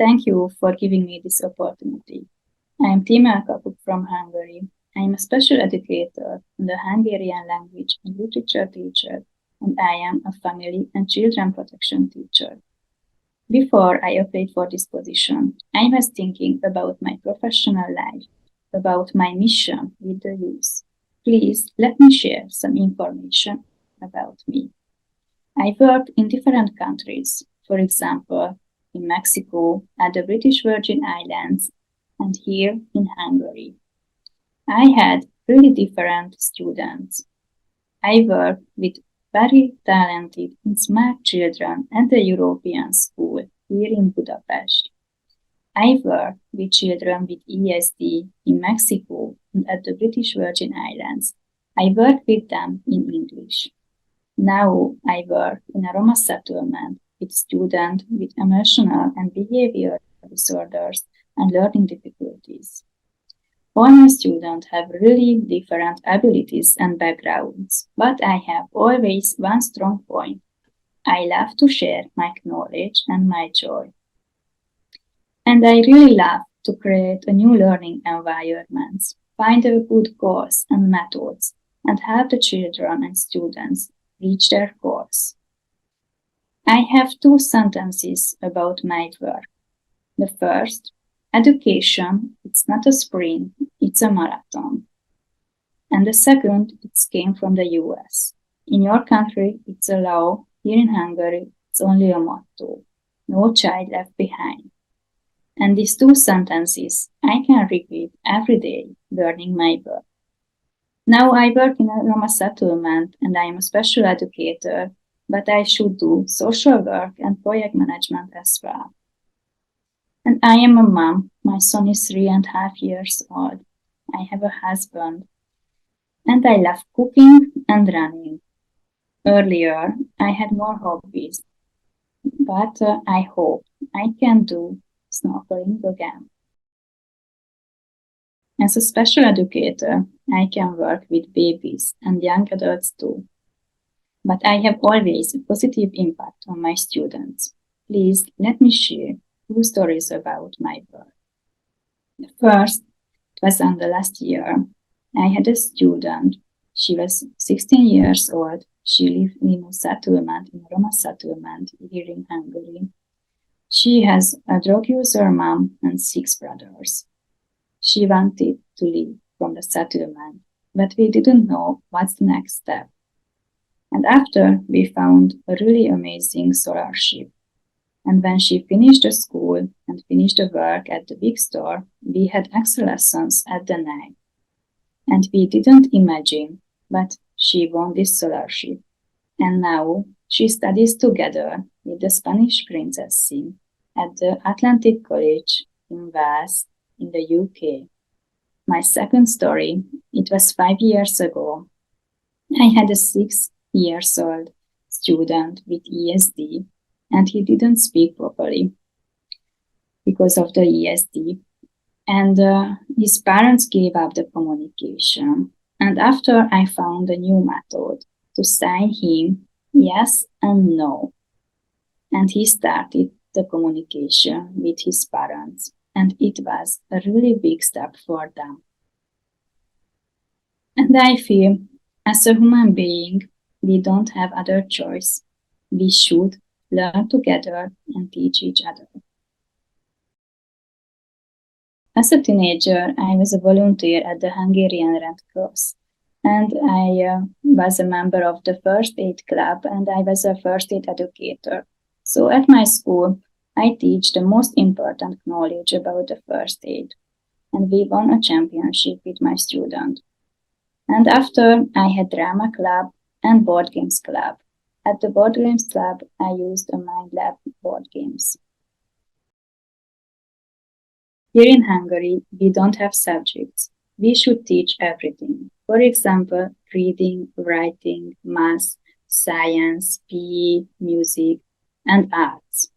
Thank you for giving me this opportunity. I am TimeaKakuk from Hungary. I am a special educator and a Hungarian language and literature teacher, and I am a family and children protection teacher. Before I applied for this position, I was thinking about my professional life, about my mission with the youth. Please let me share some information about me. I worked in different countries, for example, in Mexico, at the British Virgin Islands, and here in Hungary. I had really different students. I worked with very talented and smart children at the European School here in Budapest. I worked with children with ESD in Mexico and at the British Virgin Islands. I worked with them in English. Now I work in a Roma settlement with students with emotional and behavioral disorders and learning difficulties. All my students have really different abilities and backgrounds, but I have always one strong point. I love to share my knowledge and my joy. And I really love to create a new learning environments, find a good goals and methods, and help the children and students reach their goals. I have two sentences about my work. The first, education, it's not a sprint, it's a marathon. And the second, it came from the US. In your country, it's a law. Here in Hungary, it's only a motto. No child left behind. And these two sentences I can repeat every day during my work. Now I work in a Roma settlement and I am a special educator, but I should do social work and project management as well. And I am a mom. My son is 3.5 years old. I have a husband. And I love cooking and running. Earlier, I had more hobbies, but I hope I can do snorkeling again. As a special educator, I can work with babies and young adults too. But I have always a positive impact on my students. Please let me share 2 stories about my work. The first was on the last year. I had a student. She was 16 years old. She lived in a settlement, in a Roma settlement here in Hungary. She has a drug user mom and 6 brothers. She wanted to leave from the settlement, but we didn't know what's the next step. And after, we found a really amazing scholarship. And when she finished the school and finished the work at the big store, we had extra lessons at the night. And we didn't imagine, but she won this scholarship. And now she studies together with the Spanish princess at the Atlantic College in Wales in the UK. My second story, it was 5 years ago. I had a 6-year-old student with ESD, and he didn't speak properly because of the ESD. And his parents gave up the communication. And after I found a new method to sign him yes and no. And he started the communication with his parents. And it was a really big step for them. And I feel, as a human being, we don't have other choice. We should learn together and teach each other. As a teenager, I was a volunteer at the Hungarian Red Cross. And I was a member of the first aid club and I was a first aid educator. So at my school, I teach the most important knowledge about the first aid. And we won a championship with my student. And after, I had drama club and board games club. At the board games club, I used a Mind Lab board games. Here in Hungary, we don't have subjects. We should teach everything. For example, reading, writing, math, science, PE, music, and arts.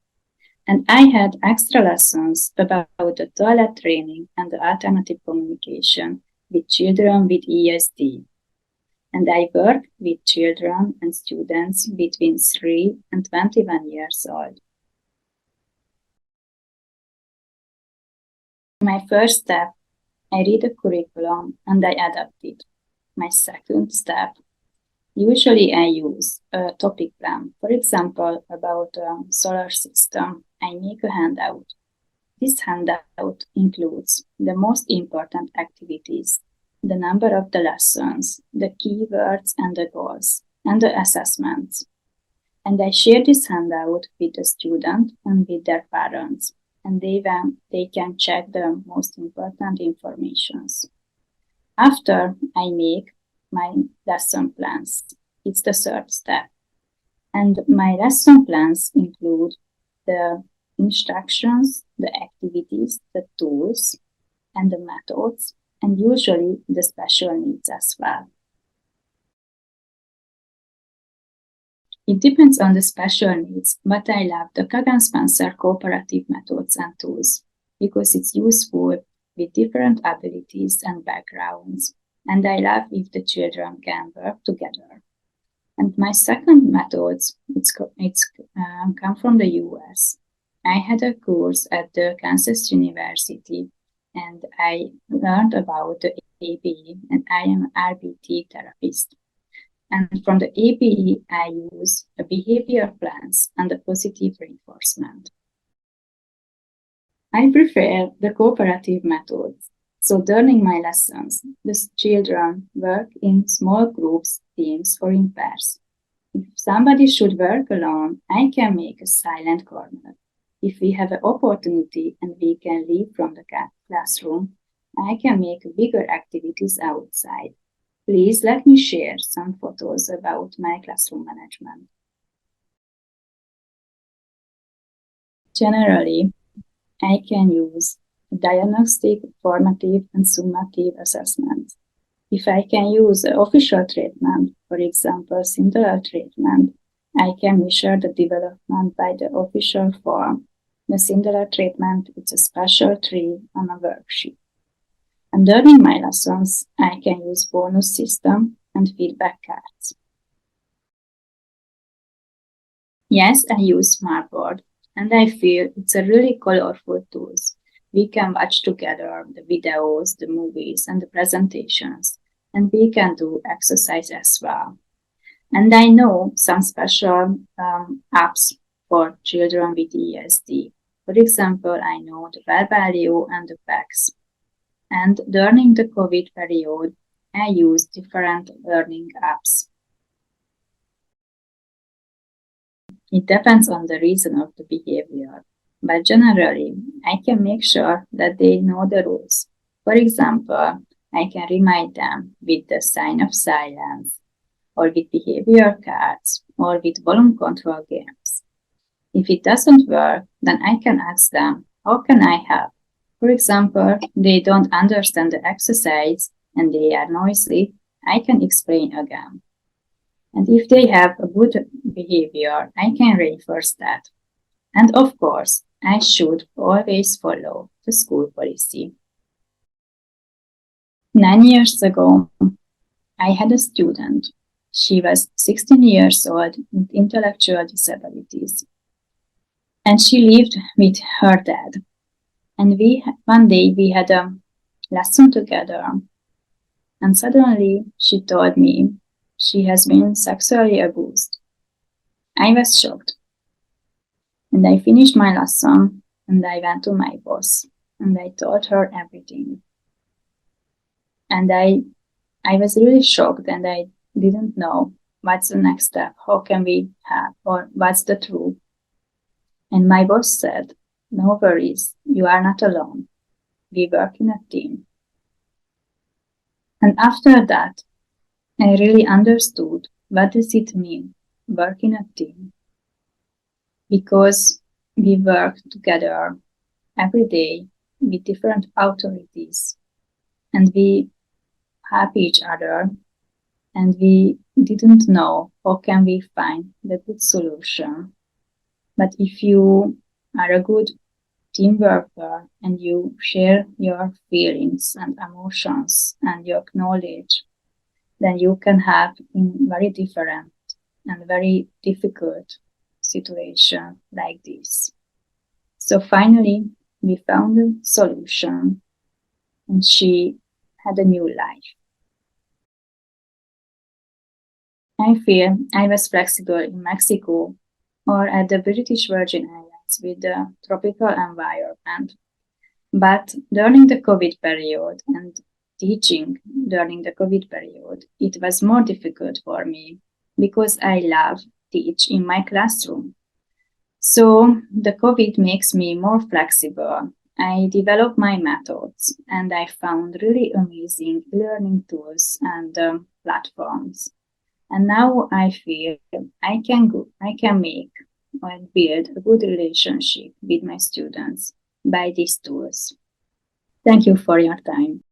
And I had extra lessons about the toilet training and the alternative communication with children with ESD. And I work with children and students between 3 and 21 years old. My first step, I read the curriculum and I adapt it. My second step, usually I use a topic plan. For example, about a solar system, I make a handout. This handout includes the most important activities, the number of the lessons, the keywords and the goals, and the assessments. And I share this handout with the student and with their parents, and they can check the most important informations. After I make my lesson plans, it's the third step. And my lesson plans include the instructions, the activities, the tools, and the methods, and usually the special needs as well. It depends on the special needs, but I love the Kagan-Spencer cooperative methods and tools because it's useful with different abilities and backgrounds, and I love if the children can work together. And my second methods, it's come from the US. I had a course at the Kansas University, and I learned about the ABE, and I am an RBT therapist. And from the ABE, I use the behavior plans and the positive reinforcement. I prefer the cooperative methods. So during my lessons, the children work in small groups, teams, or in pairs. If somebody should work alone, I can make a silent corner. If we have an opportunity and we can leave from the classroom, I can make bigger activities outside. Please let me share some photos about my classroom management. Generally, I can use diagnostic, formative, and summative assessments. If I can use official treatment, for example, Cinderella treatment, I can measure the development by the official form. The Cinderella treatment is a special tree on a worksheet. And during my lessons, I can use bonus system and feedback cards. Yes, I use Smartboard, and I feel it's a really colorful tool. We can watch together the videos, the movies, and the presentations, and we can do exercise as well. And I know some special apps for children with ESD. For example, I know the Verbal and the PACS. And during the COVID period, I use different learning apps. It depends on the reason of the behavior, but generally, I can make sure that they know the rules. For example, I can remind them with the sign of silence, or with behavior cards, or with volume control games. If it doesn't work, then I can ask them, how can I help? For example, they don't understand the exercise and they are noisy, I can explain again. And if they have a good behavior, I can reinforce that. And of course, I should always follow the school policy. 9 years ago, I had a student. She was 16 years old with intellectual disabilities. And she lived with her dad. And one day we had a lesson together. And suddenly she told me she has been sexually abused. I was shocked. And I finished my lesson and I went to my boss and I told her everything. And I was really shocked and I didn't know what's the next step, how can we help, or what's the truth. And my boss said, no worries, you are not alone. We work in a team. And after that, I really understood what does it mean, work in a team. Because we work together every day with different authorities and we help each other and we didn't know how can we find the good solution. But if you are a good team worker and you share your feelings and emotions and your knowledge, then you can have in very different and very difficult situation like this. So finally, we found a solution, and she had a new life. I feel I was flexible in Mexico or at the British Virgin Islands with the tropical environment. But during the COVID period and teaching during the COVID period, it was more difficult for me because I love teach in my classroom. So the COVID makes me more flexible. I developed my methods and I found really amazing learning tools and platforms. And now I feel I can make and build a good relationship with my students by these tools. Thank you for your time.